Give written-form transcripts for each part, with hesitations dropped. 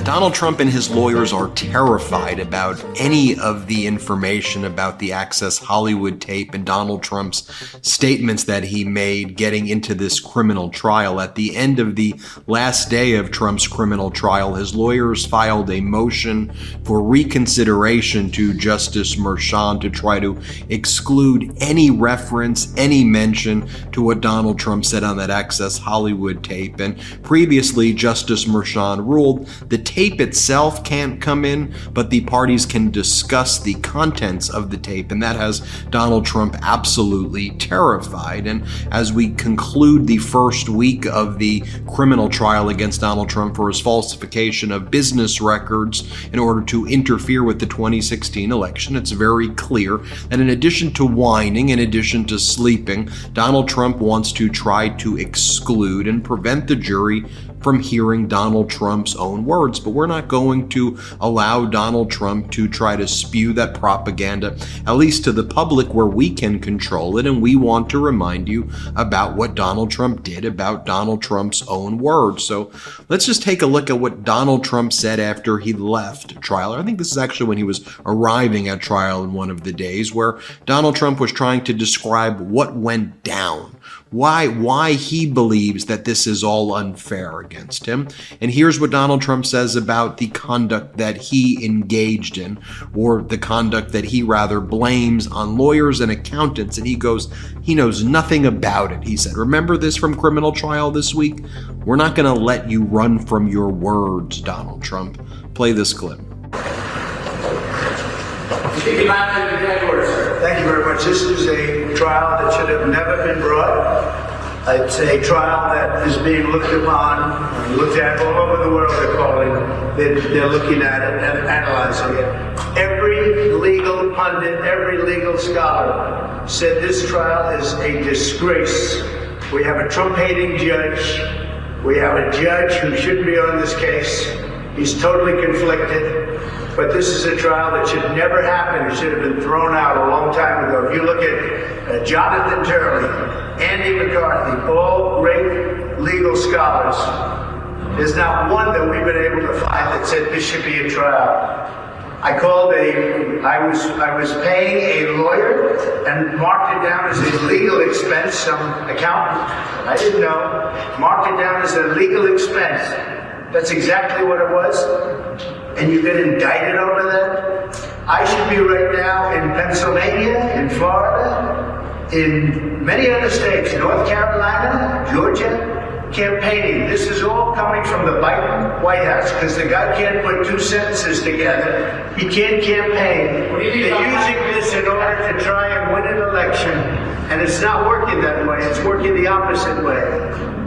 Donald Trump and his lawyers are terrified about any of the information about the Access Hollywood tape and Donald Trump's statements that he made getting into this criminal trial. At the end of the last day of Trump's criminal trial, his lawyers filed a motion for reconsideration to Justice Merchan to try to exclude any reference, any mention to what Donald Trump said on that Access Hollywood tape. And previously, Justice Merchan ruled the tape itself can't come in, but the parties can discuss the contents of the tape, and that has Donald Trump absolutely terrified. And as we conclude the first week of the criminal trial against Donald Trump for his falsification of business records in order to interfere with the 2016 election, it's very clear that in addition to whining, in addition to sleeping, Donald Trump wants to try to exclude and prevent the jury from hearing Donald Trump's own words. But we're not going to allow Donald Trump to try to spew that propaganda, at least to the public where we can control it. And we want to remind you about what Donald Trump did, about Donald Trump's own words. So let's just take a look at what Donald Trump said after he left trial. I think this is actually when he was arriving at trial in one of the days, where Donald Trump was trying to describe what went down, why he believes that this is all unfair against him. And here's what Donald Trump says about the conduct that he engaged in, or the conduct that he rather blames on lawyers and accountants. And he goes, he knows nothing about it. He said, remember this from criminal trial this week? We're not going to let you run from your words, Donald Trump. Play this clip. Thank you very much. This is a trial that should have never been brought. It's a trial that is being looked upon, looked at all over the world. They're looking at it and analyzing it. Every legal pundit, every legal scholar said this trial is a disgrace. We have a Trump-hating judge. We have a judge who shouldn't be on this case. He's totally conflicted. But this is a trial that should never happen. It should have been thrown out a long time ago. If you look at Jonathan Turley, Andy McCarthy, all great legal scholars, there's not one that we've been able to find that said this should be a trial. I was paying a lawyer and marked it down as a legal expense. Some accountant, I didn't know, marked it down as a legal expense. That's exactly what it was. And you get indicted over that? I should be right now in Pennsylvania, in Florida, in many other states, North Carolina, Georgia, campaigning. This is all coming from the Biden White House, because the guy can't put two sentences together. He can't campaign. They're using this in order to try and win an election. And it's not working that way. It's working the opposite way.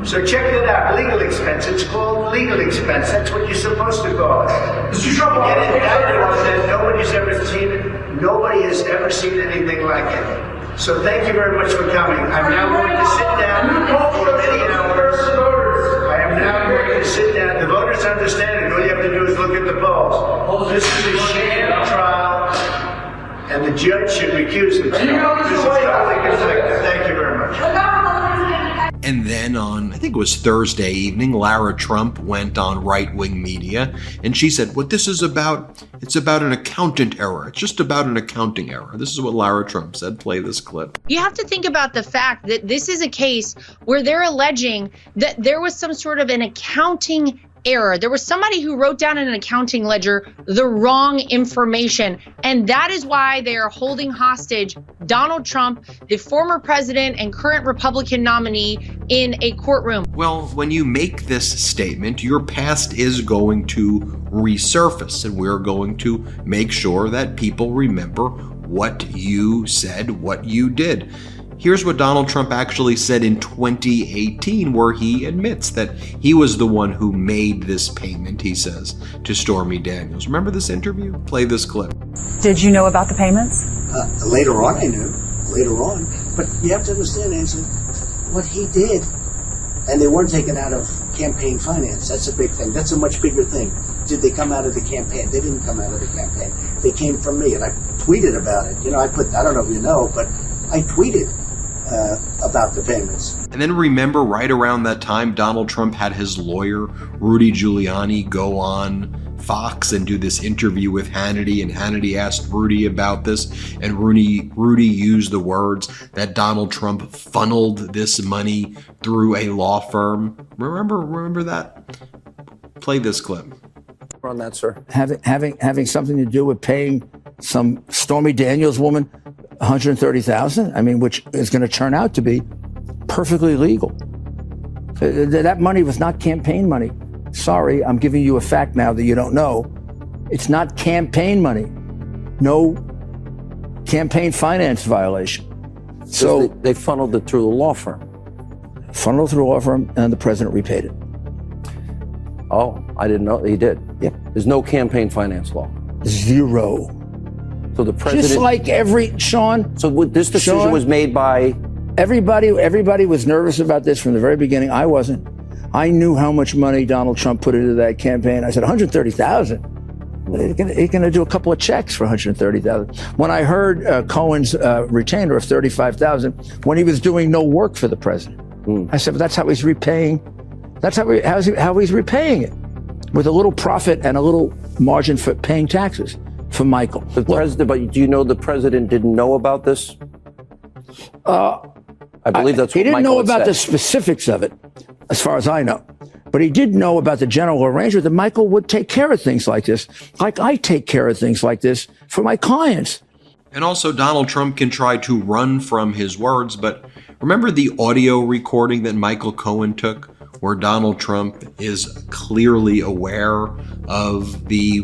So check it out. Legal expense. It's called legal expense. That's what you're supposed to call it. Mr. Trump, get indicted on that. Nobody's ever seen it. Nobody has ever seen anything like it. So thank you very much for coming. I'm now going to sit down for many hours. I am now going to sit down. The voters understand it. All you have to do is look at the polls. This is a sham trial, and the judge should recuse himself. This is totally conflicted. Thank you very much. And then on, I think it was Thursday evening, Lara Trump went on right-wing media, and she said, what this is about, it's about an accountant error. It's just about an accounting error. This is what Lara Trump said. Play this clip. You have to think about the fact that this is a case where they're alleging that there was some sort of an accounting error. There was somebody who wrote down in an accounting ledger the wrong information. And that is why they are holding hostage Donald Trump, the former president and current Republican nominee, in a courtroom. Well, when you make this statement, your past is going to resurface, and we're going to make sure that people remember what you said, what you did. Here's what Donald Trump actually said in 2018, where he admits that he was the one who made this payment, he says, to Stormy Daniels. Remember this interview? Play this clip. Did you know about the payments? Later on I knew, later on. But you have to understand, Angela, what he did, and they weren't taken out of campaign finance. That's a big thing. That's a much bigger thing. Did they come out of the campaign? They didn't come out of the campaign. They came from me, and I tweeted about it. I don't know if you know, but I tweeted about the payments. And then remember, right around that time, Donald Trump had his lawyer, Rudy Giuliani, go on Fox and do this interview with Hannity, and Hannity asked Rudy about this, and Rudy used the words that Donald Trump funneled this money through a law firm. Remember that? Play this clip. On that, sir. Having something to do with paying some Stormy Daniels woman $130,000, I mean, which is going to turn out to be perfectly legal. That money was not campaign money. Sorry, I'm giving you a fact now that you don't know. It's not campaign money. No campaign finance violation. So they funneled it through the law firm. Funneled through a law firm, and the president repaid it. Oh, I didn't know he did. Yep. There's no campaign finance law. Zero. So the president, just like Sean. So this decision was made by everybody. Everybody was nervous about this from the very beginning. I wasn't. I knew how much money Donald Trump put into that campaign. I said $130,000. He's going to do a couple of checks for $130,000. When I heard Cohen's retainer of $35,000 when he was doing no work for the president, I said, "But that's how he's repaying. That's how he's repaying it, with a little profit and a little margin for paying taxes." For Michael. The president, but do you know the president didn't know about this? I believe that's what he didn't Michael know about said. the specifics of it, as far as I know. But he did know about the general arrangement that Michael would take care of things like this, like I take care of things like this for my clients. And also, Donald Trump can try to run from his words, but remember the audio recording that Michael Cohen took, where Donald Trump is clearly aware of the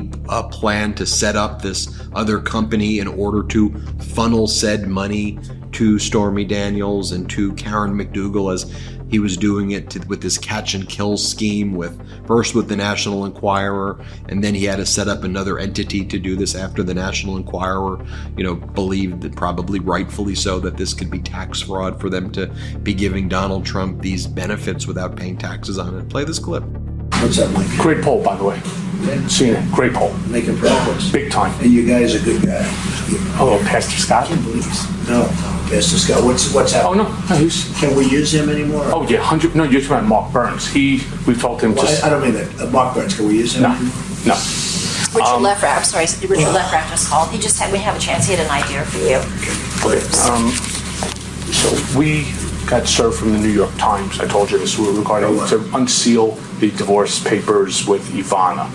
plan to set up this other company in order to funnel said money to Stormy Daniels and to Karen McDougal, as he was doing it with this catch and kill scheme, first with the National Enquirer, and then he had to set up another entity to do this after the National Enquirer, believed that, probably rightfully so, that this could be tax fraud for them to be giving Donald Trump these benefits without paying taxes on it. Play this clip. What's up, Mike? Great poll, by the way. Seen it. Great poll. Making progress. Big time. And you guys are good guys. Hello, Pastor Scott. Please. No, Pastor Scott. What's happening? Oh, no. Can we use him anymore? Oh, yeah. 100. No, you're talking about Mark Burns. We've told him just. I don't mean that. Mark Burns. Can we use him? No. Richard Lefrak. I'm sorry. Richard Lefrak just called. We have a chance. He had an idea for you. Okay. So we got served from the New York Times. I told you this. We were regarding to unseal the divorce papers with Ivana.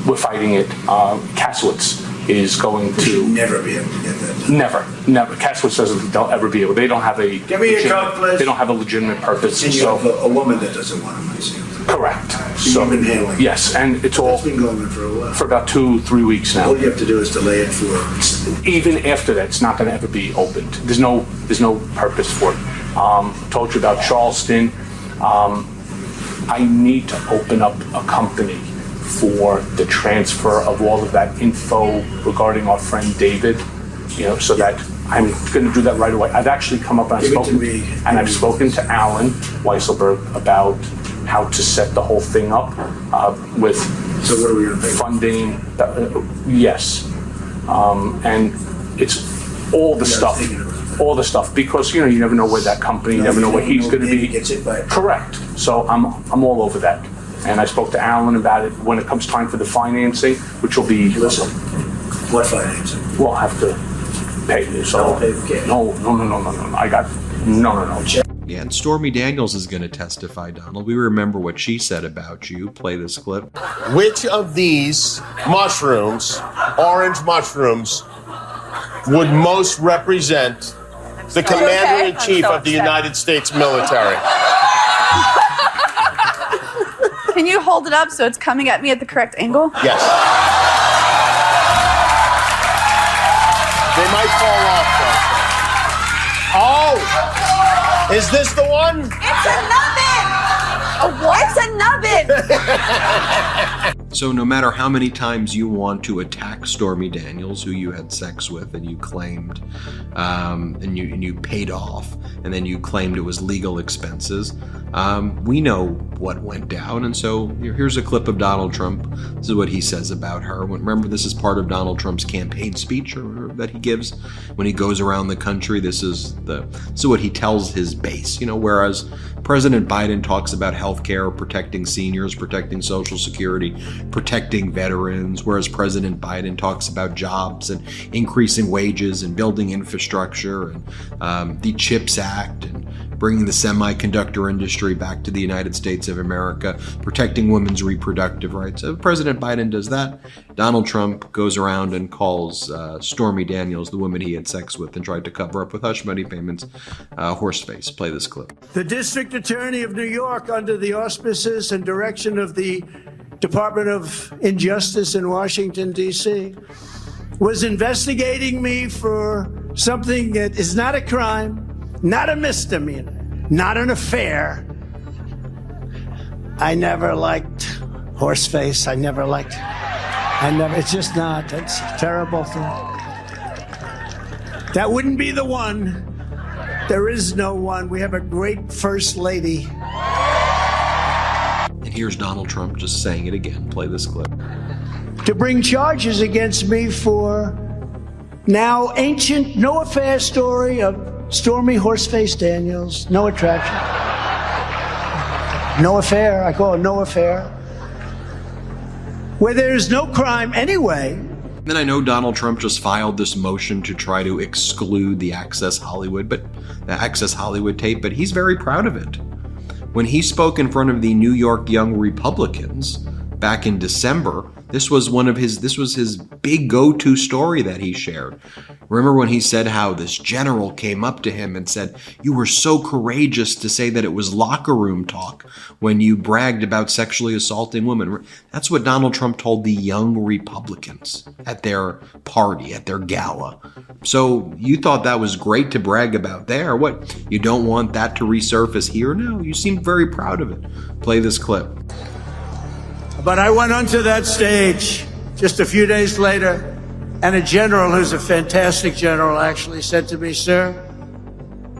We're fighting it. Kasowitz is going to. You'll never be able to get that done. Never. Kasowitz doesn't think they'll ever be able. They don't have a. Give me your card, please. They don't have a legitimate purpose. And you have a woman that doesn't want to unseal. Correct. So you've been handling it? Yes, and it's all It's been going on for a while. for about 2-3 weeks now. All you have to do is delay it for. Even after that, it's not going to ever be opened. There's no purpose for it. Told you about Charleston. I need to open up a company for the transfer of all of that info regarding our friend David, so that I'm going to do that right away. I've actually come up and I've spoken to Alan Weisselberg about how to set the whole thing up with So what are we going to pay? funding. Yes, and it's all the stuff. All the stuff, because you never know where that company, you never know where he's going to be. Gets it by Correct. So I'm all over that, and I spoke to Alan about it. When it comes time for the financing, which will be Listen, what financing? we'll have to pay you. So I'll pay the cash. no. I got no. Yeah, and Stormy Daniels is going to testify, Donald. We remember what she said about you. Play this clip. Which of these mushrooms, orange mushrooms, would most represent the Commander-in-Chief of the United States military? Can you hold it up so it's coming at me at the correct angle? Yes. They might fall off, though. Oh! Is this the one? It's a nubbin! It's a nubbin! So no matter how many times you want to attack Stormy Daniels, who you had sex with and you claimed, and you paid off, and then you claimed it was legal expenses, we know what went down. And so here's a clip of Donald Trump. This is what he says about her. Remember, this is part of Donald Trump's campaign speech that he gives when he goes around the country. This is what he tells his base. Whereas President Biden talks about healthcare, protecting seniors, protecting Social Security, protecting veterans, whereas President Biden talks about jobs and increasing wages and building infrastructure and the CHIPS Act and bringing the semiconductor industry back to the United States of America, protecting women's reproductive rights. So President Biden does that. Donald Trump goes around and calls Stormy Daniels, the woman he had sex with and tried to cover up with hush money payments, horseface. Play this clip. The District Attorney of New York, under the auspices and direction of the Department of Injustice in Washington, D.C., was investigating me for something that is not a crime, not a misdemeanor, not an affair. I never liked horseface. It's just not. It's a terrible thing. That wouldn't be the one. There is no one. We have a great first lady. And here's Donald Trump just saying it again. Play this clip. To bring charges against me for now ancient no affair story of Stormy Horseface Daniels. No attraction. No affair. I call it no affair. Where there's no crime anyway. Then I know Donald Trump just filed this motion to try to exclude the Access Hollywood tape, but he's very proud of it. When he spoke in front of the New York Young Republicans back in December, this was his big go-to story that he shared. Remember when he said how this general came up to him and said, "You were so courageous to say that it was locker room talk when you bragged about sexually assaulting women." That's what Donald Trump told the young Republicans at their party, at their gala. So you thought that was great to brag about there. What, you don't want that to resurface here? No, you seemed very proud of it. Play this clip. But I went onto that stage just a few days later, and a general who's a fantastic general actually said to me, "Sir,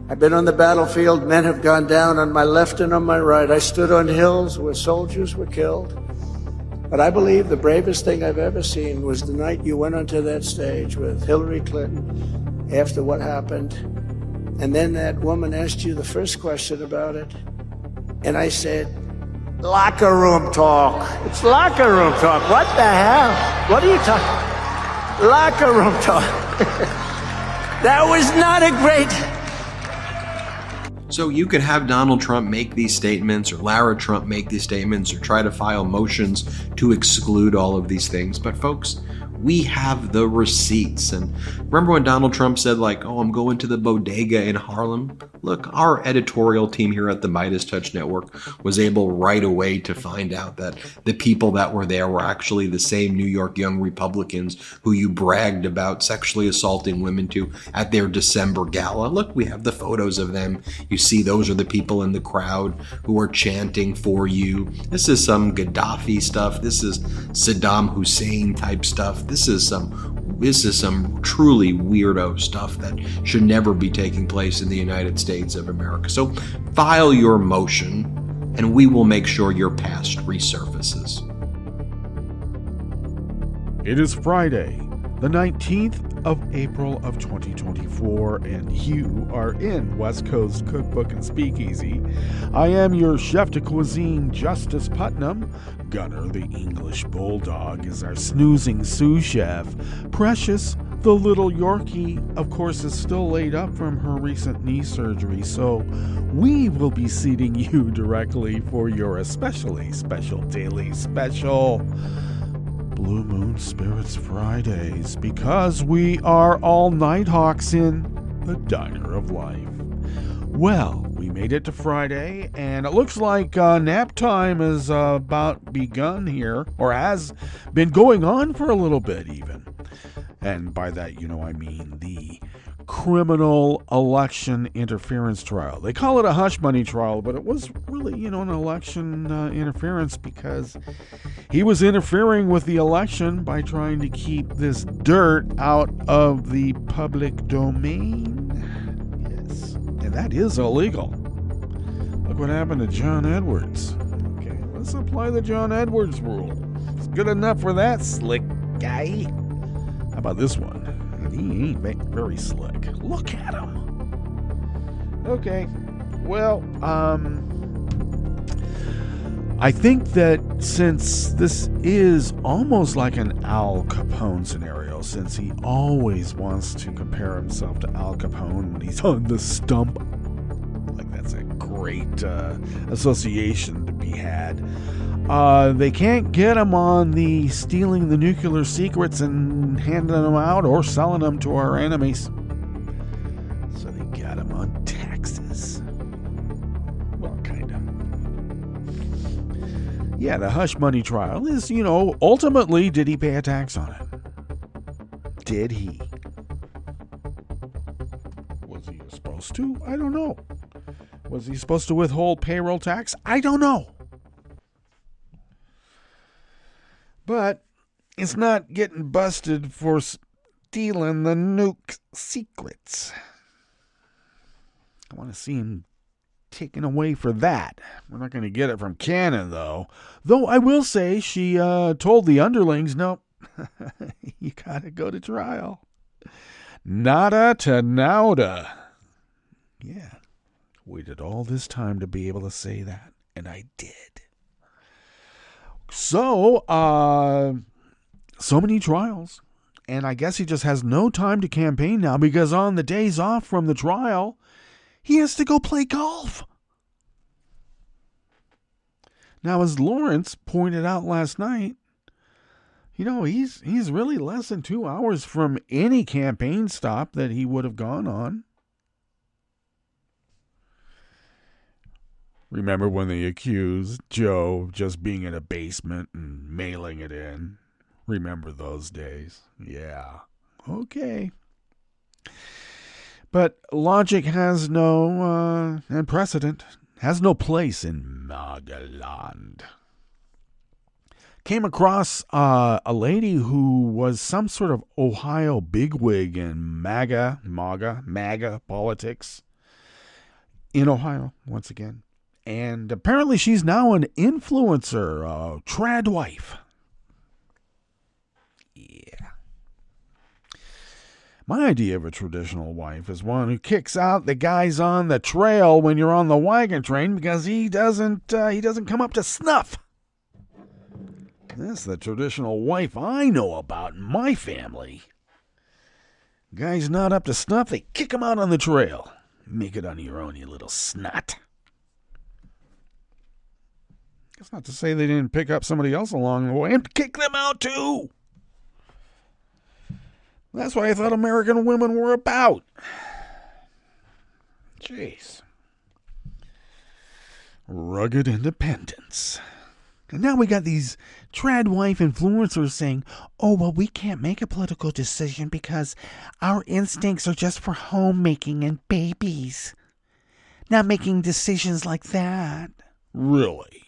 I've been on the battlefield. Men have gone down on my left and on my right. I stood on hills where soldiers were killed. But I believe the bravest thing I've ever seen was the night you went onto that stage with Hillary Clinton after what happened. And then that woman asked you the first question about it. And I said, locker room talk. It's locker room talk. What the hell? What are you talking? Locker room talk." That was not a great... So you could have Donald Trump make these statements, or Lara Trump make these statements, or try to file motions to exclude all of these things. But folks, We have the receipts. And remember when Donald Trump said, like, oh, I'm going to the bodega in Harlem? Look, our editorial team here at the Midas Touch Network was able right away to find out that the people that were there were actually the same New York young Republicans who you bragged about sexually assaulting women to at their December gala. Look, we have the photos of them. You see, those are the people in the crowd who are chanting for you. This is some Gaddafi stuff. This is Saddam Hussein type stuff. This is some truly weirdo stuff that should never be taking place in the United States of America. So file your motion, and we will make sure your past resurfaces. It is Friday, the 19th of April of 2024, and you are in West Coast Cookbook and Speakeasy. I am your chef de cuisine, Justice Putnam. Gunner, the English bulldog, is our snoozing sous chef. Precious, the little Yorkie, of course, is still laid up from her recent knee surgery, so we will be seating you directly for your especially special daily special Blue Moon Spirits Fridays, because we are all Nighthawks in the Diner of Life. Well, we made it to Friday, and it looks like nap time is about begun here, or has been going on for a little bit even. And by that, I mean the criminal election interference trial. They call it a hush money trial, but it was really, an election interference, because he was interfering with the election by trying to keep this dirt out of the public domain. Yes, and that is illegal. Look what happened to John Edwards. Okay, let's apply the John Edwards rule. It's good enough for that slick guy. How about this one? He ain't very slick. Look at him. Okay, well, I think that since this is almost like an Al Capone scenario, since he always wants to compare himself to Al Capone when he's on the stump, like that's a great association to be had. They can't get him on the stealing the nuclear secrets and handing them out or selling them to our enemies. So they got him on taxes. Well, kind of. Yeah, the hush money trial is, ultimately, did he pay a tax on it? Did he? Was he supposed to? I don't know. Was he supposed to withhold payroll tax? I don't know. But it's not getting busted for stealing the nuke secrets. I want to see him taken away for that. We're not going to get it from Cannon, though. Though I will say she told the underlings, no, you got to go to trial. Nada to nauda. Yeah, waited all this time to be able to say that, and I did. So many trials, and I guess he just has no time to campaign now, because on the days off from the trial, he has to go play golf. Now, as Lawrence pointed out last night, he's really less than 2 hours from any campaign stop that he would have gone on. Remember when they accused Joe of just being in a basement and mailing it in? Remember those days? Yeah. Okay. But logic has no, and precedent has no place in Magaland. Came across a lady who was some sort of Ohio bigwig in MAGA politics in Ohio, once again. And apparently she's now an influencer, a trad wife. Yeah. My idea of a traditional wife is one who kicks out the guys on the trail when you're on the wagon train because he doesn't come up to snuff. That's the traditional wife I know about in my family. Guy's not up to snuff, they kick him out on the trail. Make it on your own, you little snot. That's not to say they didn't pick up somebody else along the way and kick them out too. That's what I thought American women were about. Jeez. Rugged independence. And now we got these trad wife influencers saying, oh, well, we can't make a political decision because our instincts are just for homemaking and babies. Not making decisions like that. Really?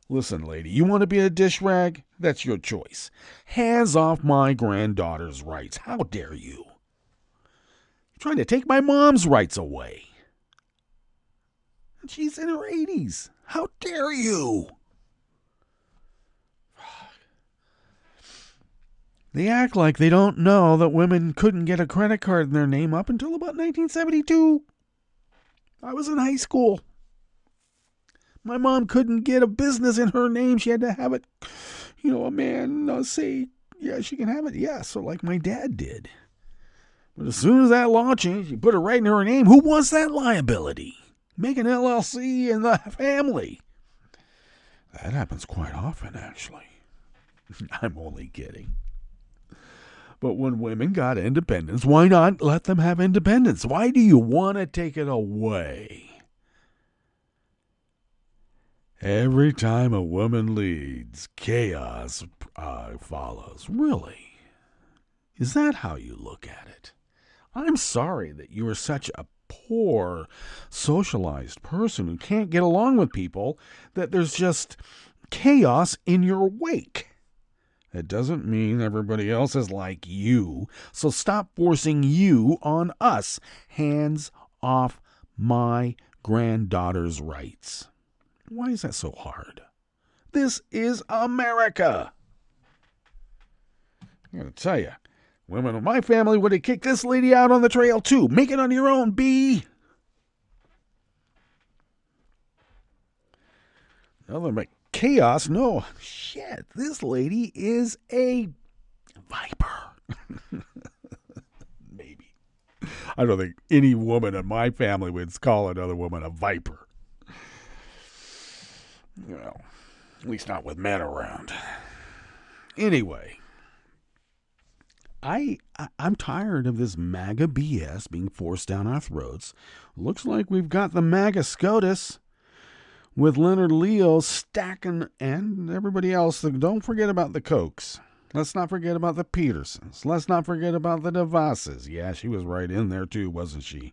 Listen, lady, you want to be a dish rag? That's your choice. Hands off my granddaughter's rights. How dare you? You're trying to take my mom's rights away. And she's in her 80s. How dare you? They act like they don't know that women couldn't get a credit card in their name up until about 1972. I was in high school. My mom couldn't get a business in her name. She had to have it, a man say, yeah, she can have it. Yeah, so like my dad did. But as soon as that law changed, you put it right in her name. Who wants that liability? Make an LLC in the family. That happens quite often, actually. I'm only kidding. But when women got independence, why not let them have independence? Why do you want to take it away? Every time a woman leads, chaos follows. Really? Is that how you look at it? I'm sorry that you are such a poor, socialized person who can't get along with people, that there's just chaos in your wake. It doesn't mean everybody else is like you, so stop forcing you on us. Hands off my granddaughter's rights. Why is that so hard? This is America. I'm going to tell you, women of my family would have kicked this lady out on the trail too. Make it on your own, B. Another chaos? No. Shit, this lady is a viper. Maybe. I don't think any woman in my family would call another woman a viper. Well, at least not with men around. Anyway, I'm tired of this MAGA BS being forced down our throats. Looks like we've got the MAGA SCOTUS with Leonard Leo stacking, and everybody else. Don't forget about the Kochs. Let's not forget about the Petersons. Let's not forget about the DeVosses. Yeah, she was right in there too, wasn't she?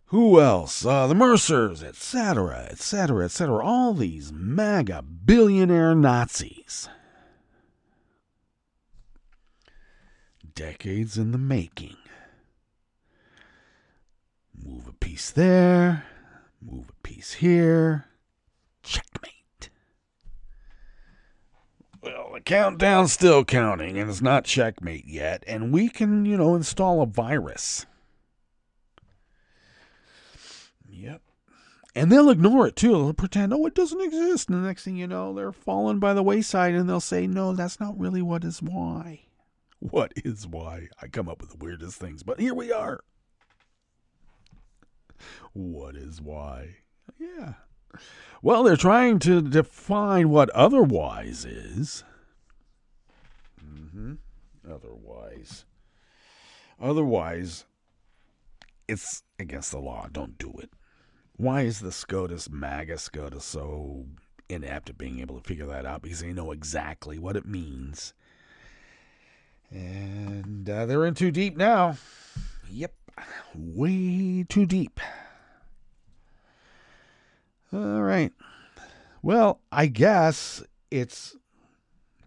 Who else? The Mercers, etc., etc., etc. All these MAGA billionaire Nazis. Decades in the making. Move a piece there. Move a piece here. Checkmate. Well, the countdown's still counting, and it's not checkmate yet. And we can, install a virus. Yep. And they'll ignore it, too. They'll pretend, it doesn't exist. And the next thing you know, they're falling by the wayside, and they'll say, no, that's not really what is why. What is why? I come up with the weirdest things, but here we are. What is why? Yeah. Well, they're trying to define what otherwise is. Otherwise, it's against the law. Don't do it. Why is the SCOTUS, MAGA SCOTUS, so inept at being able to figure that out? Because they know exactly what it means. And they're in too deep now. Yep. Way too deep. All right. Well, I guess it's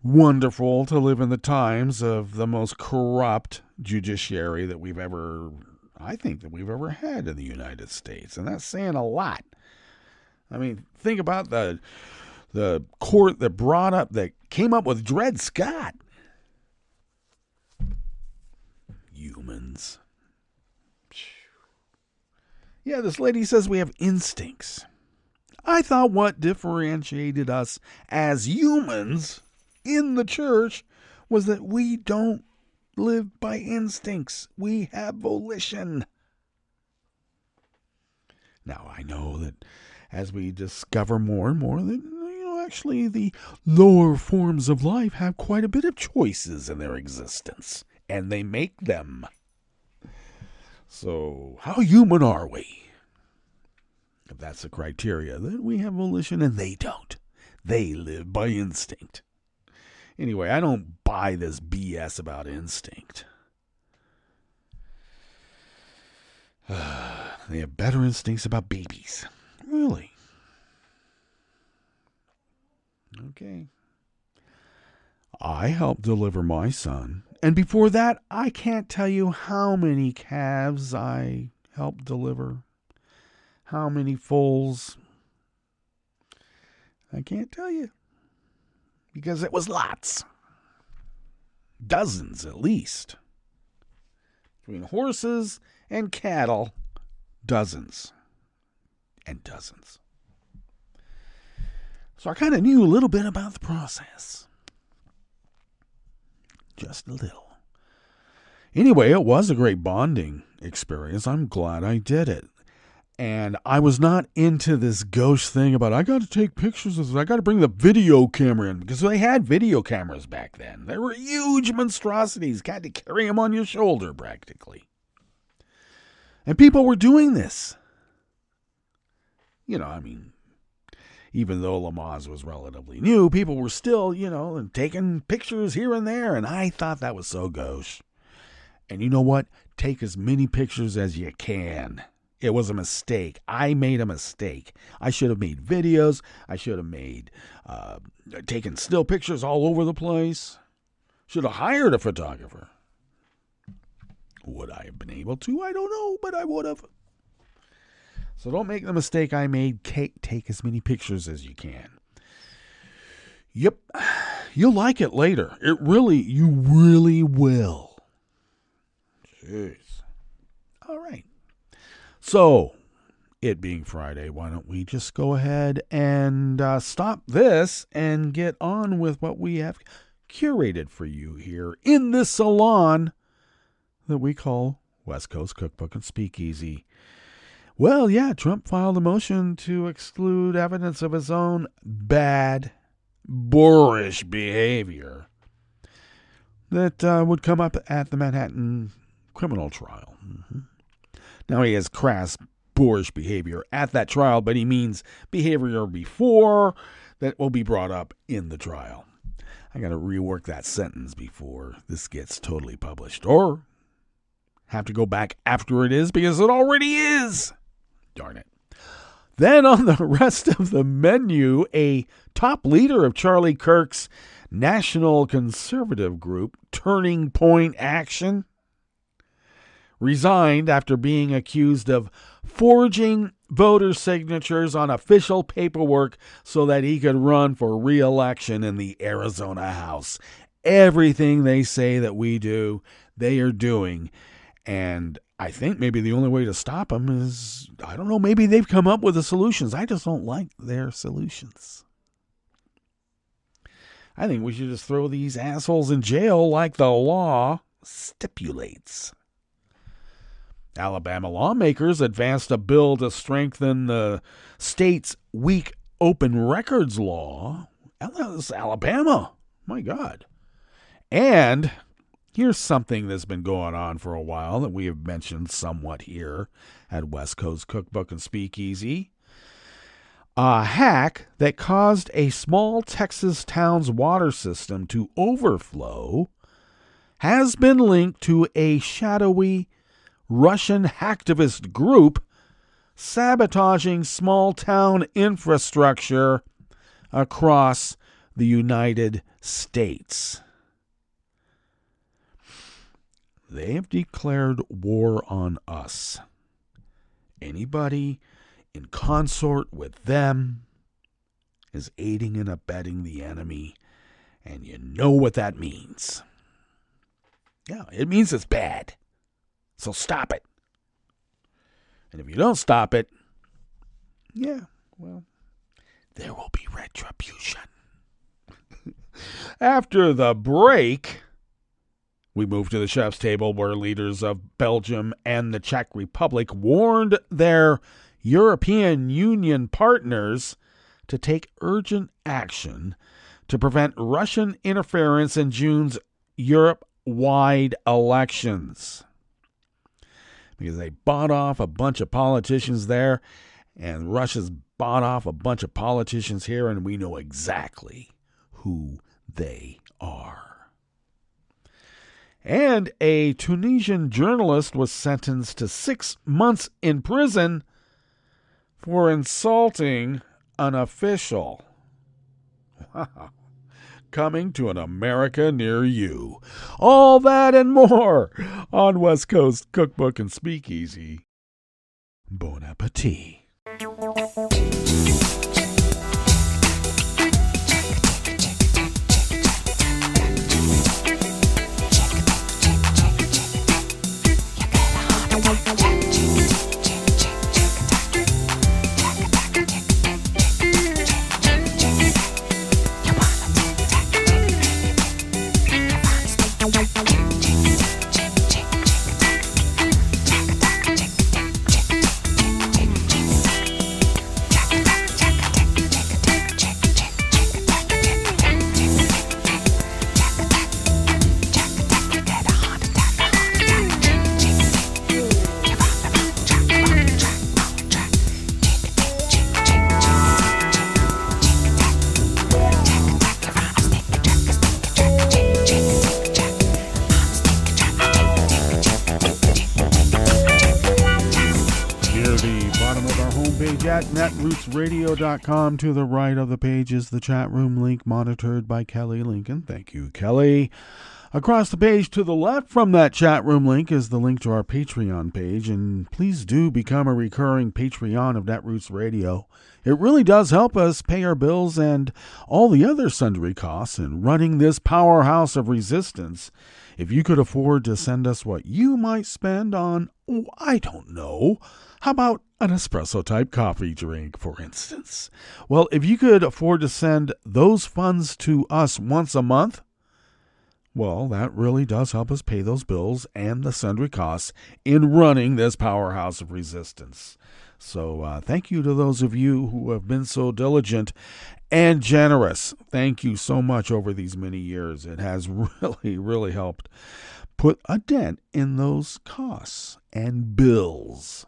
wonderful to live in the times of the most corrupt judiciary that I think that we've ever had in the United States. And that's saying a lot. I mean, think about the court that came up with Dred Scott. Humans. Yeah, this lady says we have instincts. I thought what differentiated us as humans in the church was that we don't live by instincts. We have volition. Now, I know that as we discover more and more that, actually the lower forms of life have quite a bit of choices in their existence, and they make them. So, how human are we? If that's the criteria, then we have volition and they don't. They live by instinct. Anyway, I don't buy this BS about instinct. They have better instincts about babies. Really? Okay. I helped deliver my son. And before that, I can't tell you how many calves I helped deliver. How many foals. I can't tell you. Because it was lots. Dozens at least. Between horses and cattle, dozens and dozens. So I kind of knew a little bit about the process. Just a little. Anyway, it was a great bonding experience. I'm glad I did it. And I was not into this gauche thing about, I got to take pictures of this. I got to bring the video camera in. Because they had video cameras back then. They were huge monstrosities. Got to carry them on your shoulder, practically. And people were doing this. You know, I mean, even though Lamaze was relatively new, people were still, taking pictures here and there. And I thought that was so gauche. And you know what? Take as many pictures as you can. It was a mistake. I made a mistake. I should have made videos. I should have made, taken still pictures all over the place. Should have hired a photographer. Would I have been able to? I don't know, but I would have. So don't make the mistake I made. Take as many pictures as you can. Yep. You'll like it later. You really will. Jeez. All right. So, it being Friday, why don't we just go ahead and stop this and get on with what we have curated for you here in this salon that we call West Coast Cookbook and Speakeasy. Well, yeah, Trump filed a motion to exclude evidence of his own bad, boorish behavior that would come up at the Manhattan criminal trial. Mm-hmm. Now, he has crass, boorish behavior at that trial, but he means behavior before that will be brought up in the trial. I got to rework that sentence before this gets totally published, or have to go back after it is because it already is. Darn it. Then on the rest of the menu, a top leader of Charlie Kirk's National Conservative Group, Turning Point Action, resigned after being accused of forging voter signatures on official paperwork so that he could run for re-election in the Arizona House. Everything they say that we do, they are doing. And I think maybe the only way to stop them is, I don't know, maybe they've come up with the solutions. I just don't like their solutions. I think we should just throw these assholes in jail like the law stipulates. Alabama lawmakers advanced a bill to strengthen the state's weak open records law. That's Alabama. My God. And here's something that's been going on for a while that we have mentioned somewhat here at West Coast Cookbook and Speakeasy. A hack that caused a small Texas town's water system to overflow has been linked to a shadowy Russian hacktivist group sabotaging small-town infrastructure across the United States. They have declared war on us. Anybody in consort with them is aiding and abetting the enemy, and you know what that means. Yeah, it means it's bad. So stop it. And if you don't stop it, yeah, well, there will be retribution. After the break, we move to the chef's table where leaders of Belgium and the Czech Republic warned their European Union partners to take urgent action to prevent Russian interference in June's Europe-wide elections. Because they bought off a bunch of politicians there, and Russia's bought off a bunch of politicians here, and we know exactly who they are. And a Tunisian journalist was sentenced to 6 months in prison for insulting an official. Wow. Coming to an America near you. All that and more on West Coast Cookbook and Speakeasy. Bon appetit. At netrootsradio.com. To the right of the page is the chat room link monitored by Kelly Lincoln. Thank you, Kelly. Across the page to the left from that chat room link is the link to our Patreon page, and please do become a recurring Patreon of Netroots Radio. It really does help us pay our bills and all the other sundry costs in running this powerhouse of resistance. If you could afford to send us what you might spend on, I don't know, how about an espresso-type coffee drink, for instance? Well, if you could afford to send those funds to us once a month, well, that really does help us pay those bills and the sundry costs in running this powerhouse of resistance. So thank you to those of you who have been so diligent and generous. Thank you so much over these many years. It has really, really helped put a dent in those costs and bills.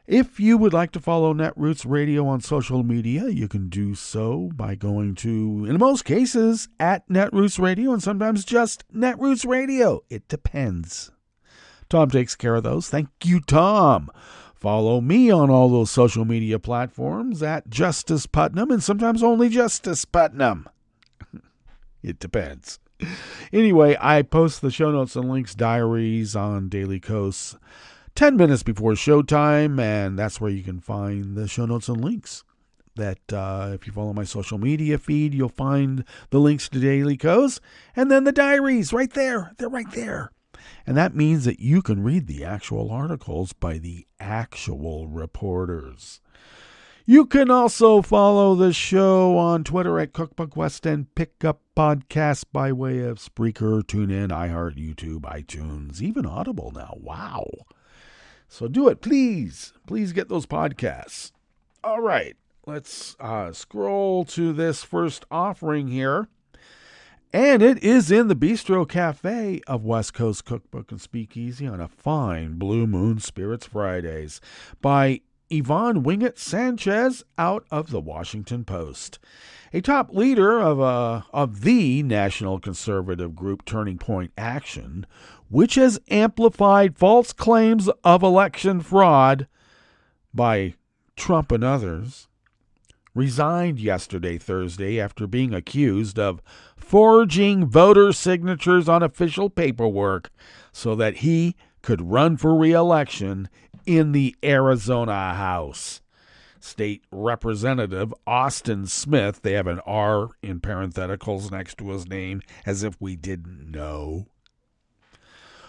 If you would like to follow Netroots Radio on social media, you can do so by going to, in most cases, at Netroots Radio, and sometimes just Netroots Radio. It depends. Tom takes care of those. Thank you, Tom. Follow me on all those social media platforms at Justice Putnam, and sometimes only Justice Putnam. It depends. Anyway, I post the show notes and links diaries on Daily Kos 10 minutes before showtime, and that's where you can find the show notes and links. That if you follow my social media feed, you'll find the links to Daily Kos, and then the diaries right there. They're right there. And that means that you can read the actual articles by the actual reporters. You can also follow the show on Twitter at Cookbook West End Pickup Podcast by way of Spreaker, TuneIn, iHeart, YouTube, iTunes, even Audible now. Wow. So do it, please. Please get those podcasts. All right, let's scroll to this first offering here. And it is in the Bistro Cafe of West Coast Cookbook and Speakeasy on a fine Blue Moon Spirits Fridays by Yvonne Wingett Sanchez out of the Washington Post. A top leader of the national conservative group Turning Point Action, which has amplified false claims of election fraud by Trump and others, resigned yesterday, Thursday, after being accused of forging voter signatures on official paperwork so that he could run for re-election in the Arizona House. State Representative Austin Smith, they have an R in parentheticals next to his name, as if we didn't know,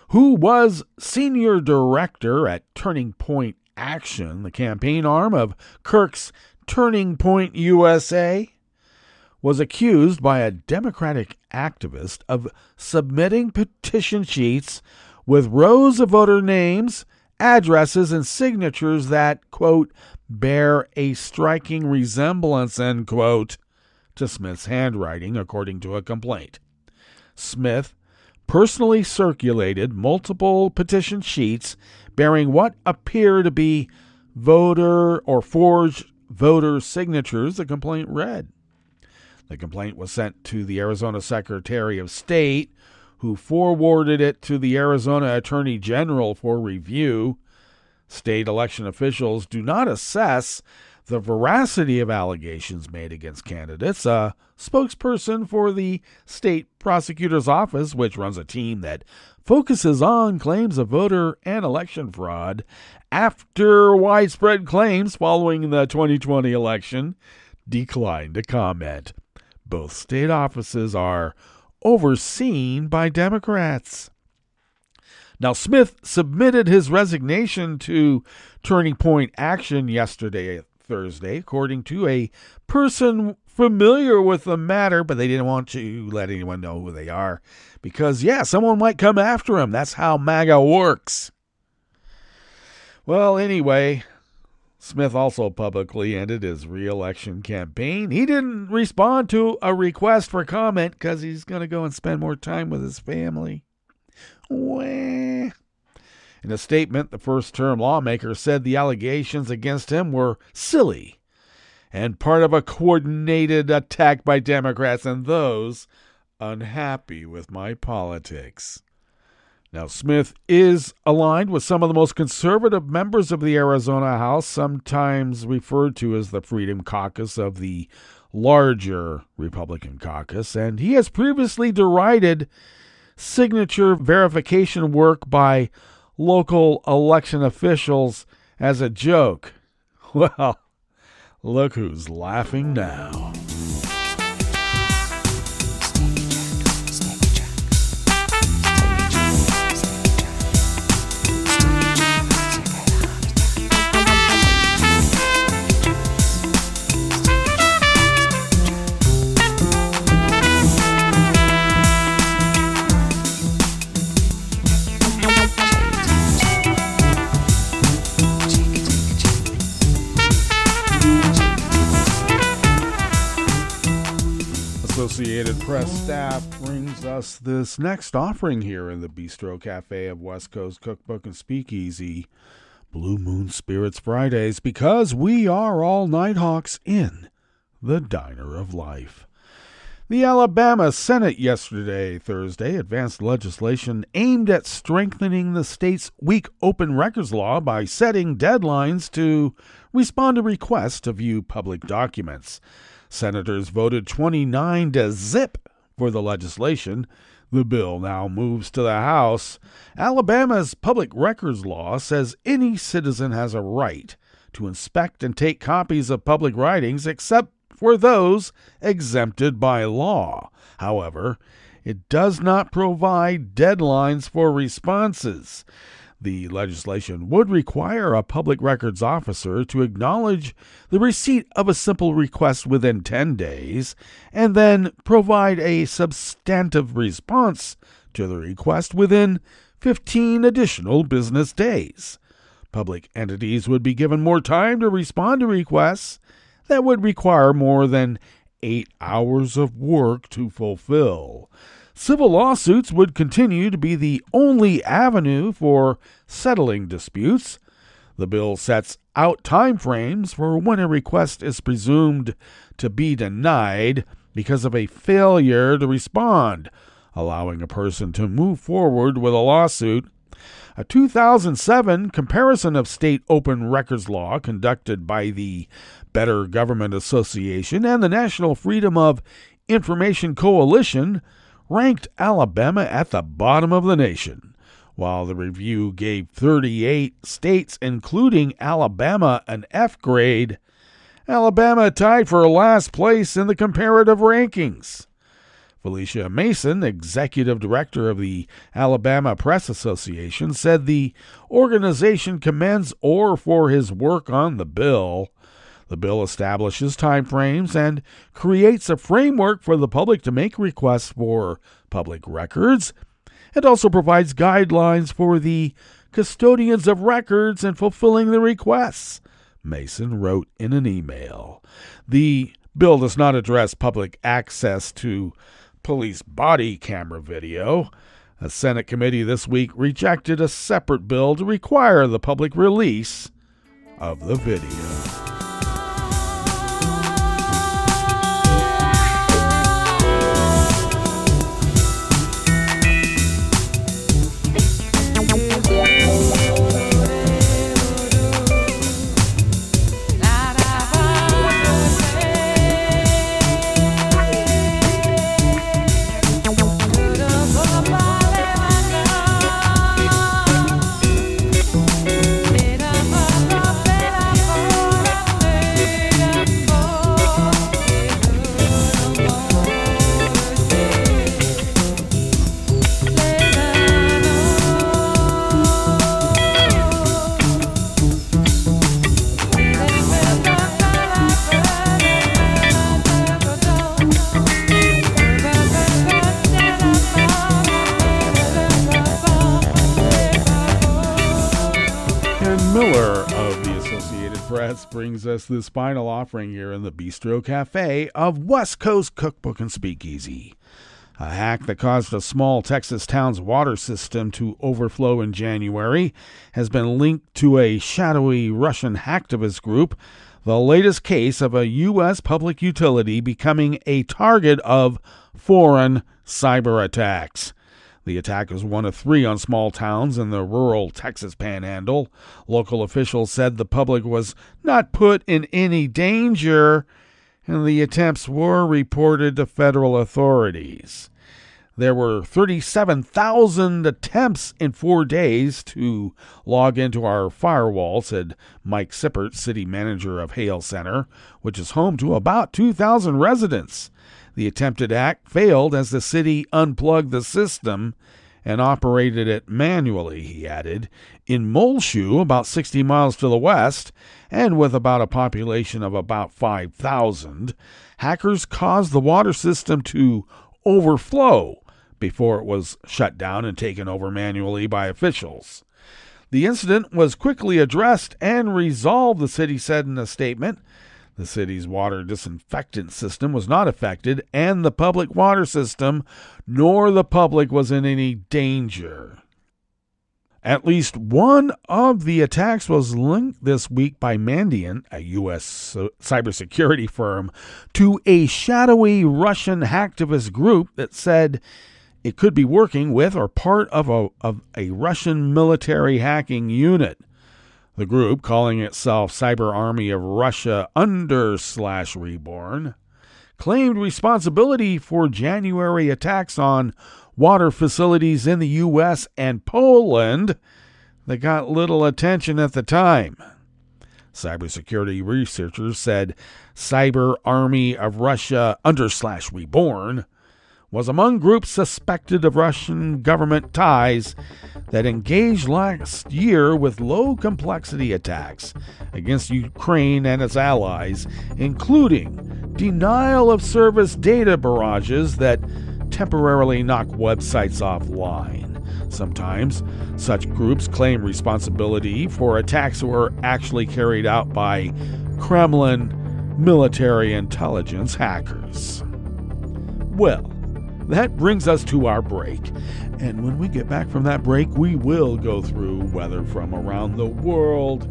who was senior director at Turning Point Action, the campaign arm of Kirk's Turning Point USA, was accused by a Democratic activist of submitting petition sheets with rows of voter names addresses and signatures that, quote, bear a striking resemblance, end quote, to Smith's handwriting, according to a complaint. Smith personally circulated multiple petition sheets bearing what appear to be voter or forged voter signatures, the complaint read. The complaint was sent to the Arizona Secretary of State, who forwarded it to the Arizona Attorney General for review. State election officials do not assess the veracity of allegations made against candidates. A spokesperson for the state prosecutor's office, which runs a team that focuses on claims of voter and election fraud after widespread claims following the 2020 election, declined to comment. Both state offices are overseen by Democrats. Now, Smith submitted his resignation to Turning Point Action yesterday, Thursday, according to a person familiar with the matter, but they didn't want to let anyone know who they are because, someone might come after him. That's how MAGA works. Well, anyway, Smith also publicly ended his re-election campaign. He didn't respond to a request for comment because he's going to go and spend more time with his family. Wah. In a statement, the first-term lawmaker said the allegations against him were silly and part of a coordinated attack by Democrats and those unhappy with my politics. Now, Smith is aligned with some of the most conservative members of the Arizona House, sometimes referred to as the Freedom Caucus of the larger Republican caucus, and he has previously derided signature verification work by local election officials as a joke. Well, look who's laughing now. Associated Press staff brings us this next offering here in the Bistro Cafe of West Coast Cookbook and Speakeasy, Blue Moon Spirits Fridays, because we are all Nighthawks in the Diner of Life. The Alabama Senate yesterday, Thursday, advanced legislation aimed at strengthening the state's weak open records law by setting deadlines to respond to requests to view public documents. Senators voted 29-0 for the legislation. The bill now moves to the House. Alabama's public records law says any citizen has a right to inspect and take copies of public writings except for those exempted by law. However, it does not provide deadlines for responses. The legislation would require a public records officer to acknowledge the receipt of a simple request within 10 days and then provide a substantive response to the request within 15 additional business days. Public entities would be given more time to respond to requests that would require more than 8 hours of work to fulfill. Civil lawsuits would continue to be the only avenue for settling disputes. The bill sets out timeframes for when a request is presumed to be denied because of a failure to respond, allowing a person to move forward with a lawsuit. A 2007 comparison of state open records law conducted by the Better Government Association and the National Freedom of Information Coalition ranked Alabama at the bottom of the nation. While the review gave 38 states, including Alabama, an F grade, Alabama tied for last place in the comparative rankings. Felicia Mason, executive director of the Alabama Press Association, said the organization commends Orr for his work on the bill. The bill establishes timeframes and creates a framework for the public to make requests for public records. It also provides guidelines for the custodians of records and fulfilling the requests, Mason wrote in an email. The bill does not address public access to police body camera video. A Senate committee this week rejected a separate bill to require the public release of the video. Brings us this final offering here in the Bistro Cafe of West Coast Cookbook and Speakeasy. A hack that caused a small Texas town's water system to overflow in January has been linked to a shadowy Russian hacktivist group, the latest case of a U.S. public utility becoming a target of foreign cyber attacks. The attack is one of 3 on small towns in the rural Texas panhandle. Local officials said the public was not put in any danger, and the attempts were reported to federal authorities. There were 37,000 attempts in 4 days to log into our firewall, said Mike Sippert, city manager of Hale Center, which is home to about 2,000 residents. The attempted act failed as the city unplugged the system and operated it manually, he added. In Muleshoe, about 60 miles to the west, and with about a population of about 5,000, hackers caused the water system to overflow before it was shut down and taken over manually by officials. The incident was quickly addressed and resolved, the city said in a statement. The city's water disinfectant system was not affected, and the public water system nor the public was in any danger. At least one of the attacks was linked this week by Mandiant, a U.S. cybersecurity firm, to a shadowy Russian hacktivist group that said it could be working with or part of a Russian military hacking unit. The group, calling itself Cyber Army of Russia /Reborn, claimed responsibility for January attacks on water facilities in the U.S. and Poland that got little attention at the time. Cybersecurity researchers said Cyber Army of Russia /Reborn was among groups suspected of Russian government ties that engaged last year with low-complexity attacks against Ukraine and its allies, including denial-of-service data barrages that temporarily knock websites offline. Sometimes such groups claim responsibility for attacks that were actually carried out by Kremlin military intelligence hackers. Well, that brings us to our break. And when we get back from that break, we will go through weather from around the world,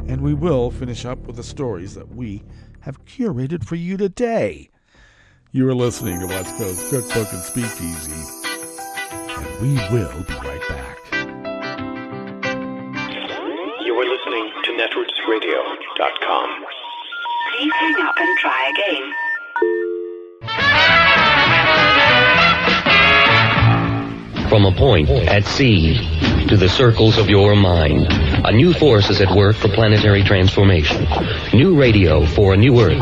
and we will finish up with the stories that we have curated for you today. You are listening to West Coast Cookbook and Speakeasy, and we will be right back. You are listening to netrootsradio.com. Please hang up and try again. From a point at sea to the circles of your mind, a new force is at work for planetary transformation. New radio for a new Earth.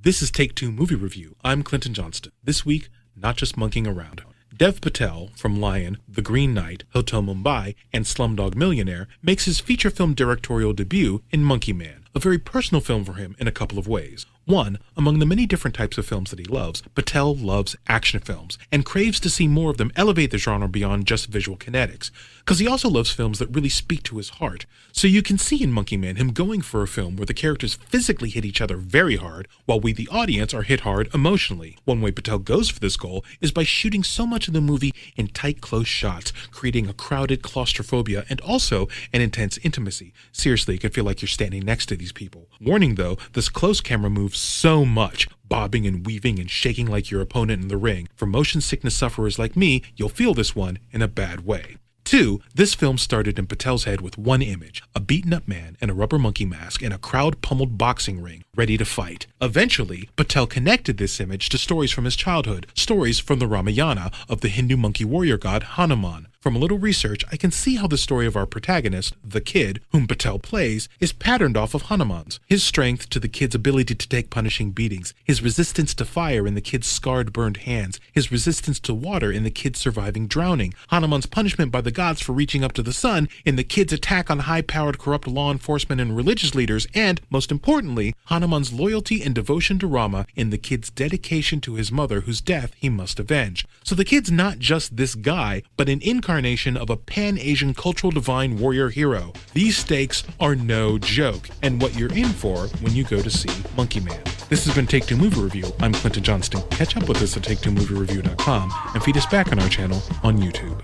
This is Take Two Movie Review. I'm Clinton Johnston. This week, not just monkeying around. Dev Patel from Lion, The Green Knight, Hotel Mumbai, and Slumdog Millionaire makes his feature film directorial debut in Monkey Man, a very personal film for him in a couple of ways. One, among the many different types of films that he loves, Patel loves action films and craves to see more of them elevate the genre beyond just visual kinetics, because he also loves films that really speak to his heart. So you can see in Monkey Man him going for a film where the characters physically hit each other very hard, while we the audience are hit hard emotionally. One way Patel goes for this goal is by shooting so much of the movie in tight, close shots, creating a crowded claustrophobia and also an intense intimacy. Seriously, it can feel like you're standing next to these people. Warning though, this close camera moves so much, bobbing and weaving and shaking like your opponent in the ring. For motion sickness sufferers like me, you'll feel this one in a bad way. 2. This film started in Patel's head with one image, a beaten-up man in a rubber monkey mask in a crowd-pummeled boxing ring, ready to fight. Eventually, Patel connected this image to stories from his childhood, stories from the Ramayana of the Hindu monkey warrior god Hanuman. From a little research, I can see how the story of our protagonist, the kid, whom Patel plays, is patterned off of Hanuman's. His strength to the kid's ability to take punishing beatings, his resistance to fire in the kid's scarred, burned hands, his resistance to water in the kid's surviving drowning, Hanuman's punishment by the gods for reaching up to the sun in the kid's attack on high-powered corrupt law enforcement and religious leaders, and, most importantly, Hanuman's loyalty and devotion to Rama in the kid's dedication to his mother whose death he must avenge. So the kid's not just this guy, but an incarnation of a pan-Asian cultural divine warrior hero. These stakes are no joke, and what you're in for when you go to see Monkey Man. This has been Take Two Movie Review. I'm Clinton Johnston. Catch up with us at take2moviereview.com and feed us back on our channel on YouTube.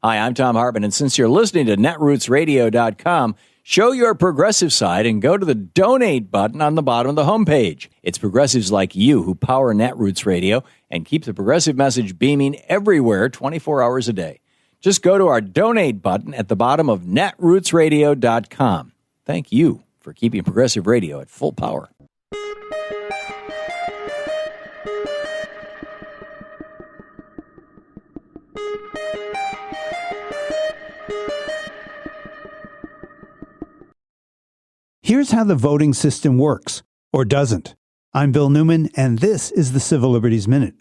Hi, I'm Tom Hartman, and since you're listening to netrootsradio.com, show your progressive side and go to the donate button on the bottom of the homepage. It's progressives like you who power Netroots Radio and keep the progressive message beaming everywhere 24 hours a day. Just go to our donate button at the bottom of netrootsradio.com. Thank you for keeping progressive radio at full power. Here's how the voting system works, or doesn't. I'm Bill Newman, and this is the Civil Liberties Minute.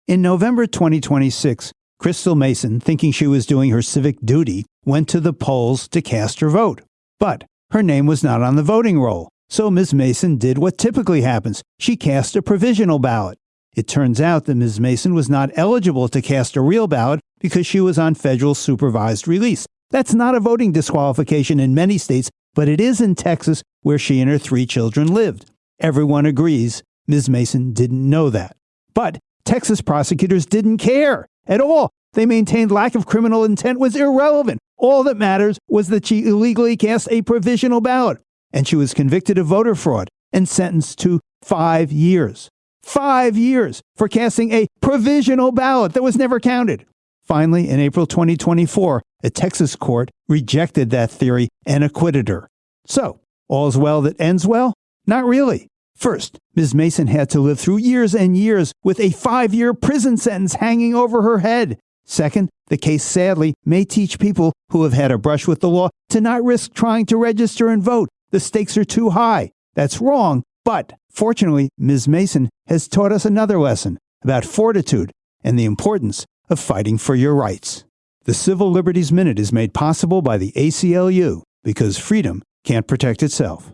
In November 2026, Crystal Mason, thinking she was doing her civic duty, went to the polls to cast her vote. But her name was not on the voting roll, so Ms. Mason did what typically happens. She cast a provisional ballot. It turns out that Ms. Mason was not eligible to cast a real ballot because she was on federal supervised release. That's not a voting disqualification in many states, but it is in Texas, where she and her 3 children lived. Everyone agrees Ms. Mason didn't know that. But Texas prosecutors didn't care at all. They maintained lack of criminal intent was irrelevant. All that matters was that she illegally cast a provisional ballot, and she was convicted of voter fraud and sentenced to 5 years. 5 years for casting a provisional ballot that was never counted. Finally, in April 2024, a Texas court rejected that theory and acquitted her. So, all's well that ends well? Not really. First, Ms. Mason had to live through years and years with a 5-year prison sentence hanging over her head. Second, the case sadly may teach people who have had a brush with the law to not risk trying to register and vote. The stakes are too high. That's wrong, but fortunately, Ms. Mason has taught us another lesson about fortitude and the importance of fighting for your rights. The Civil Liberties Minute is made possible by the ACLU because freedom can't protect itself.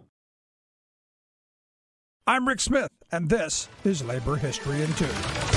I'm Rick Smith, and this is Labor History in 2.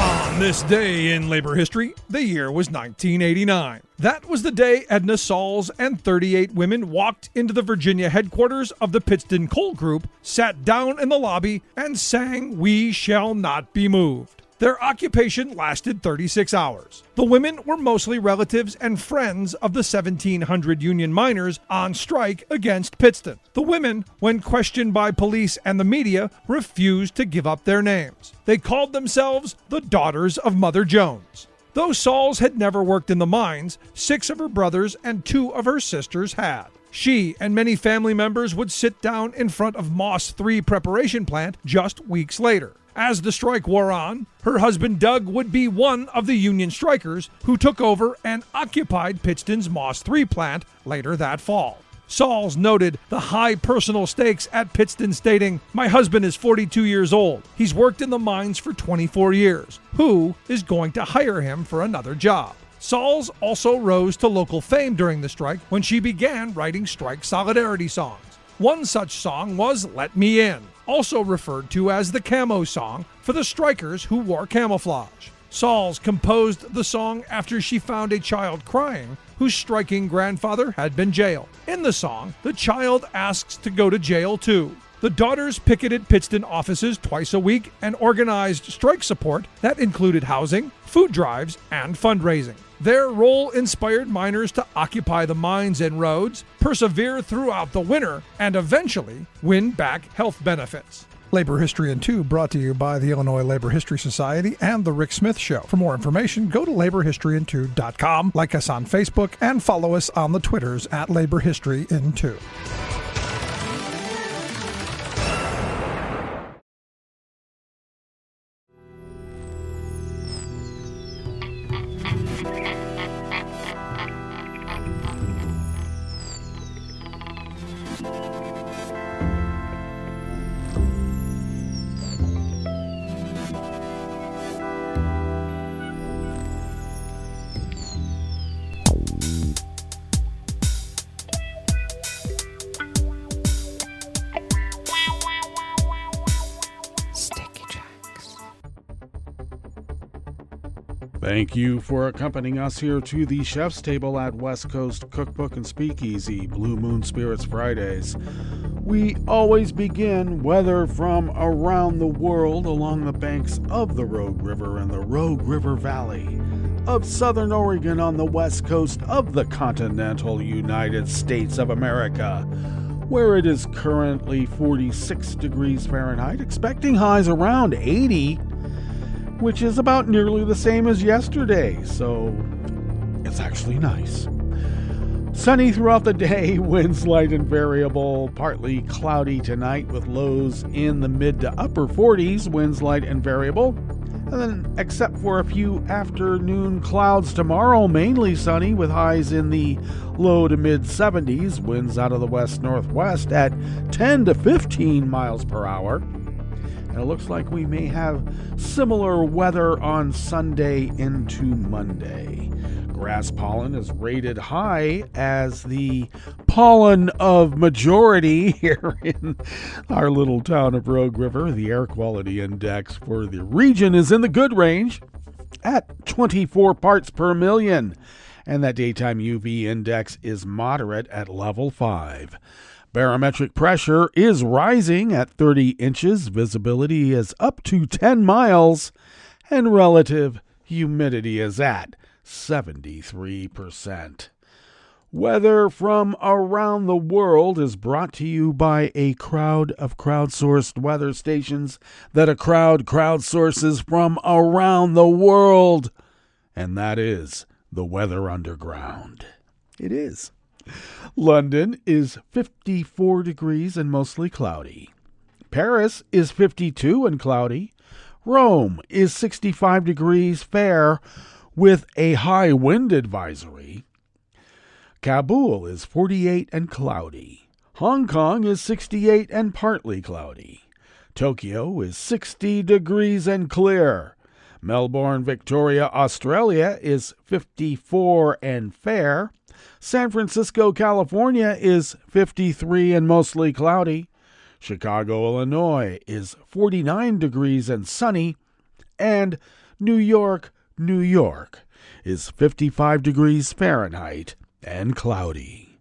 On this day in labor history, the year was 1989. That was the day Edna Sauls and 38 women walked into the Virginia headquarters of the Pittston Coal Group, sat down in the lobby, and sang "We Shall Not Be Moved." Their occupation lasted 36 hours. The women were mostly relatives and friends of the 1,700 union miners on strike against Pittston. The women, when questioned by police and the media, refused to give up their names. They called themselves the Daughters of Mother Jones. Though Sauls had never worked in the mines, 6 of her brothers and 2 of her sisters had. She and many family members would sit down in front of Moss 3 preparation plant just weeks later. As the strike wore on, her husband Doug would be one of the union strikers who took over and occupied Pittston's Moss 3 plant later that fall. Sauls noted the high personal stakes at Pittston, stating, "My husband is 42 years old. He's worked in the mines for 24 years. Who is going to hire him for another job?" Sauls also rose to local fame during the strike when she began writing strike solidarity songs. One such song was "Let Me In," also referred to as the camo song for the strikers who wore camouflage. Sauls composed the song after she found a child crying whose striking grandfather had been jailed. In the song, the child asks to go to jail too. The daughters picketed Pittston offices twice a week and organized strike support that included housing, food drives, and fundraising. Their role inspired miners to occupy the mines and roads, persevere throughout the winter, and eventually win back health benefits. Labor History in 2 brought to you by the Illinois Labor History Society and The Rick Smith Show. For more information, go to laborhistoryin2.com, like us on Facebook, and follow us on the Twitters at Labor History in 2. Thank you for accompanying us here to the Chef's Table at West Coast Cookbook and Speakeasy, Blue Moon Spirits Fridays. We always begin weather from around the world along the banks of the Rogue River and the Rogue River Valley of Southern Oregon on the west coast of the continental United States of America, where it is currently 46 degrees Fahrenheit, expecting highs around 80, which is about nearly the same as yesterday, so it's actually nice. Sunny throughout the day, winds light and variable, partly cloudy tonight with lows in the mid to upper 40s, winds light and variable. And then, except for a few afternoon clouds tomorrow, mainly sunny with highs in the low to mid 70s, winds out of the west-northwest at 10 to 15 miles per hour. And it looks like we may have similar weather on Sunday into Monday. Grass pollen is rated high as the pollen of majority here in our little town of Rogue River. The air quality index for the region is in the good range at 24 parts per million. And that daytime UV index is moderate at level 5. Barometric pressure is rising at 30 inches. Visibility is up to 10 miles. And relative humidity is at 73%. Weather from around the world is brought to you by a crowd of crowdsourced weather stations that a crowd crowdsources from around the world. And that is the Weather Underground. It is. London is 54 degrees and mostly cloudy. Paris is 52 and cloudy. Rome is 65 degrees fair with a high wind advisory. Kabul is 48 and cloudy. Hong Kong is 68 and partly cloudy. Tokyo is 60 degrees and clear. Melbourne, Victoria, Australia is 54 and fair. San Francisco, California is 53 and mostly cloudy. Chicago, Illinois is 49 degrees and sunny. And New York, New York is 55 degrees Fahrenheit and cloudy.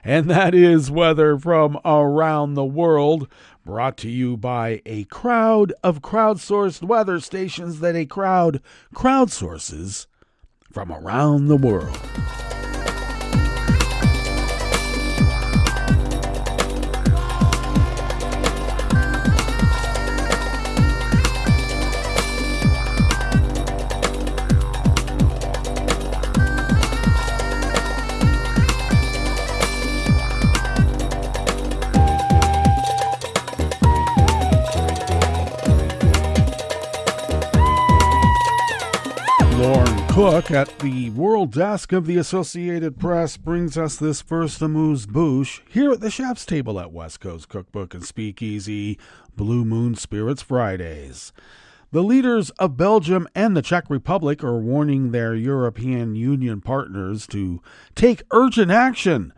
And that is weather from around the world, brought to you by a crowd of crowdsourced weather stations that a crowd crowdsources from around the world. look at the world desk of the Associated Press brings us this first amuse-bouche here at the chef's table at West Coast Cookbook and Speakeasy, Blue Moon Spirits Fridays. The leaders of Belgium and the Czech Republic are warning their European Union partners to take urgent action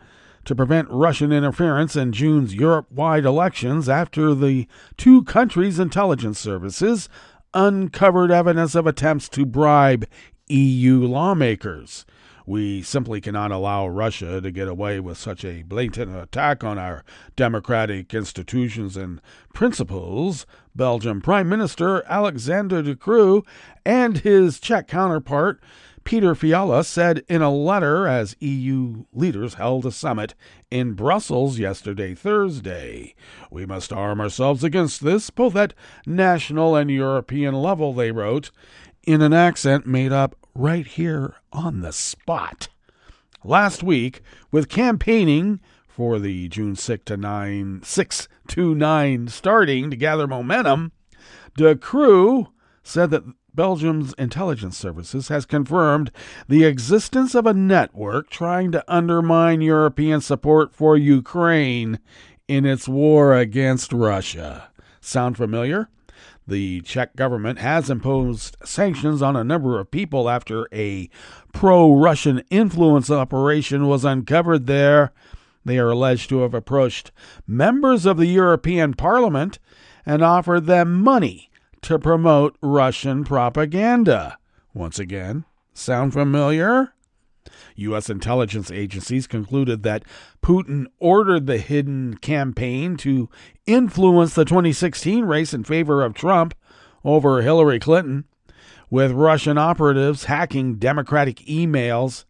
to prevent Russian interference in June's Europe-wide elections after the two countries' intelligence services uncovered evidence of attempts to bribe EU lawmakers. We simply cannot allow Russia to get away with such a blatant attack on our democratic institutions and principles, Belgian Prime Minister Alexander De Croo and his Czech counterpart Peter Fiala said in a letter as EU leaders held a summit in Brussels yesterday, Thursday. We must arm ourselves against this, both at national and European level, they wrote, in an accent made up right here on the spot. Last week, with campaigning for the June 6 to 9 starting to gather momentum, De Croo said that Belgium's intelligence services has confirmed the existence of a network trying to undermine European support for Ukraine in its war against Russia. Sound familiar? The Czech government has imposed sanctions on a number of people after a pro-Russian influence operation was uncovered there. They are alleged to have approached members of the European Parliament and offered them money to promote Russian propaganda. Once again, sound familiar? U.S. intelligence agencies concluded that Putin ordered the hidden campaign to influence the 2016 race in favor of Trump over Hillary Clinton, with Russian operatives hacking Democratic emails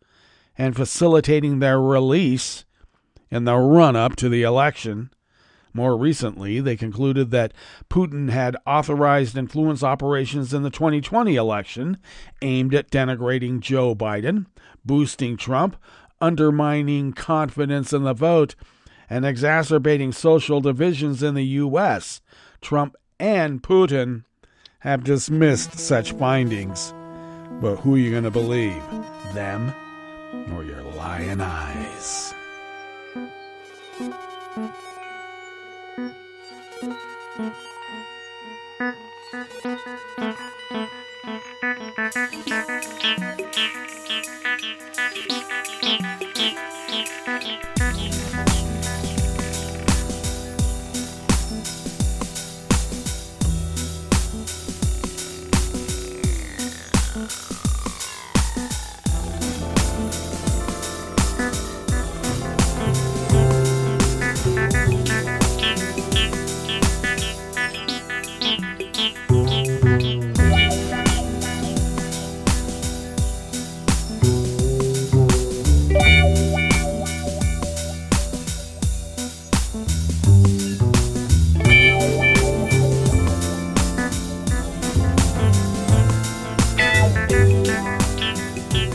and facilitating their release in the run-up to the election. More recently, they concluded that Putin had authorized influence operations in the 2020 election aimed at denigrating Joe Biden, boosting Trump, undermining confidence in the vote, and exacerbating social divisions in the U.S. Trump and Putin have dismissed such findings. But who are you going to believe? Them or your lying eyes?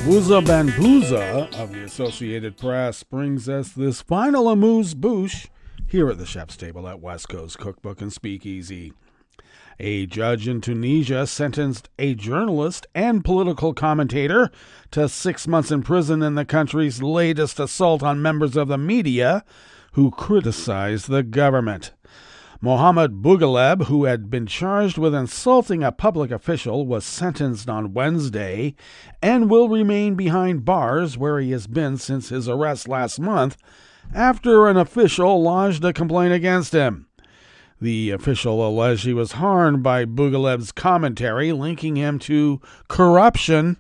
Booza Banbooza of the Associated Press brings us this final amuse-bouche here at the chef's table at West Coast Cookbook and Speakeasy. A judge in Tunisia sentenced a journalist and political commentator to 6 months in prison in the country's latest assault on members of the media who criticized the government. Mohamed Bougaleb, who had been charged with insulting a public official, was sentenced on Wednesday and will remain behind bars where he has been since his arrest last month after an official lodged a complaint against him. The official alleged he was harmed by Bougaleb's commentary, linking him to corruption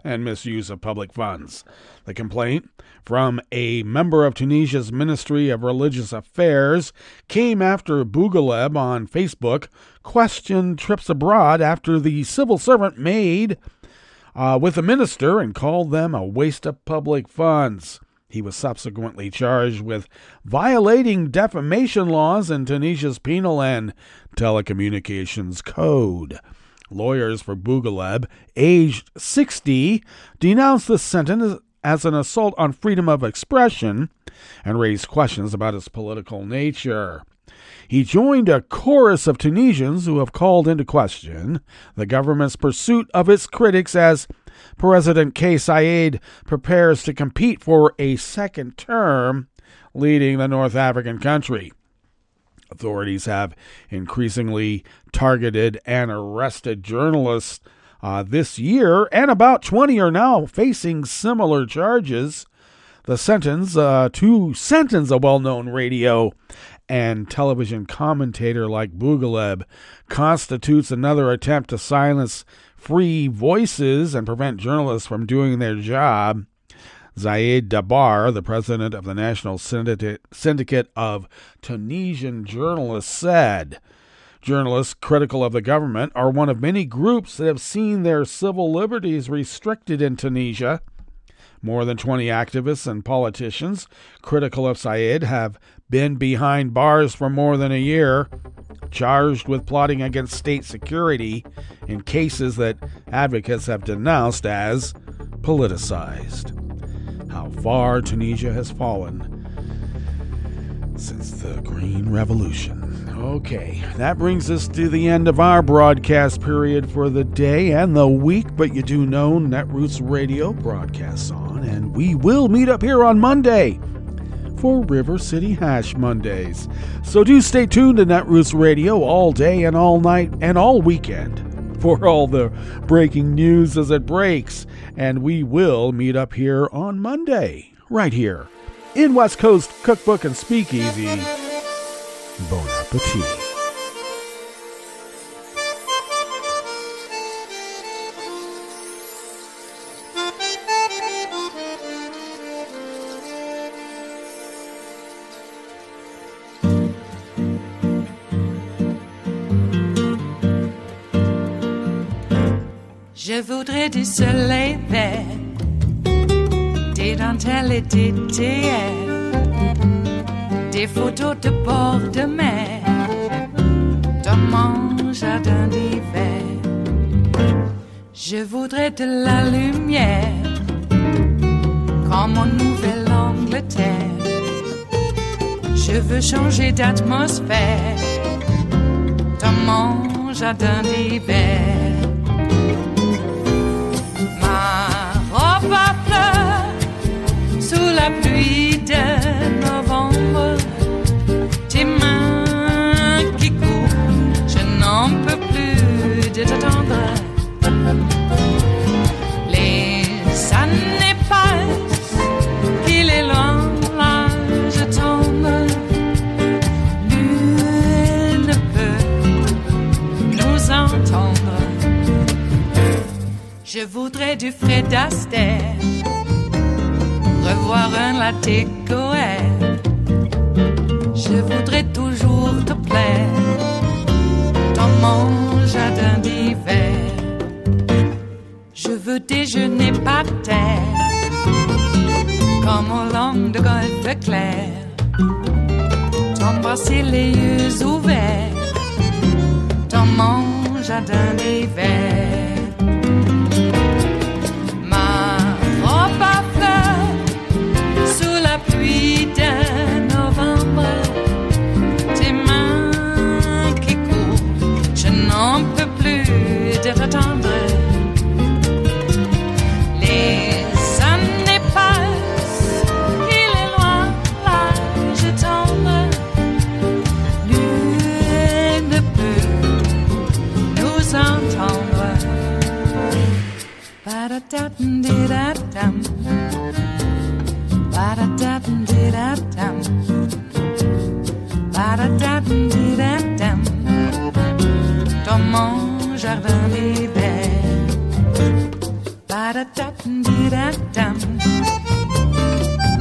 and misuse of public funds. The complaint, from a member of Tunisia's Ministry of Religious Affairs, came after Bougaleb on Facebook questioned trips abroad after the civil servant made with the minister and called them a waste of public funds. He was subsequently charged with violating defamation laws in Tunisia's Penal and Telecommunications Code. Lawyers for Bougaleb, aged 60, denounced the sentence as an assault on freedom of expression and raised questions about its political nature. He joined a chorus of Tunisians who have called into question the government's pursuit of its critics as President Kais Saied prepares to compete for a second term, leading the North African country. Authorities have increasingly targeted and arrested journalists this year, and about 20 are now facing similar charges. The sentence to sentence a well-known radio and television commentator like Bougaleb constitutes another attempt to silence free voices and prevent journalists from doing their job. Zayed Dabar, the president of the National Syndicate of Tunisian Journalists, said, "Journalists critical of the government are one of many groups that have seen their civil liberties restricted in Tunisia. More than 20 activists and politicians critical of Saied have been behind bars for more than a year, charged with plotting against state security in cases that advocates have denounced as politicized." How far Tunisia has fallen since the Green Revolution. Okay, that brings us to the end of our broadcast period for the day and the week, but you do know Netroots Radio broadcasts on, and we will meet up here on Monday for River City Hash Mondays. So do stay tuned to Netroots Radio all day and all night and all weekend for all the breaking news as it breaks, and we will meet up here on Monday, right here in West Coast Cookbook and Speakeasy. Bon appetit. Je voudrais du soleil vert, des dentelles et des théières, des photos de bord de mer, dans mon jardin d'hiver. Je voudrais de la lumière, comme en Nouvelle-Angleterre. Je veux changer d'atmosphère, dans mon jardin d'hiver. Robe à fleurs sous la pluie de novembre, tes mains qui courent, je n'en peux plus de t'attendre. Les années passent, qu'il est loin, là je tombe. Nul ne peut nous entendre. Je voudrais du Fred Astaire, revoir un latte Goer. Je voudrais toujours te plaire dans mon jardin d'hiver. Je veux déjeuner par terre, comme au long de golfe clair, t'embrasser les yeux ouverts dans mon jardin d'hiver. De novembre, tes mains qui courent, je n'en peux plus de t'attendre. Les années passent, il est loin, là je tombe. Nul ne peut nous entendre. Ba-da-da-dum-di-da-dum. Ba-da-da-dum-di-da-dum. Ba-da-da-dum-di-da-dum. Dans mon jardin d'hiver. Ba-da-da-dum-di-da-dum.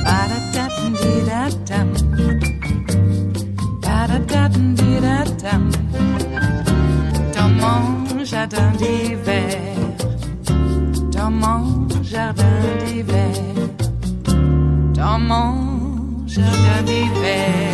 Ba-da-da-dum-di-da-dum. Ba-da-da-dum-di-da-dum. Dans mon jardin d'hiver. Dans mon jardin d'hiver. Dans mon jardin d'hiver.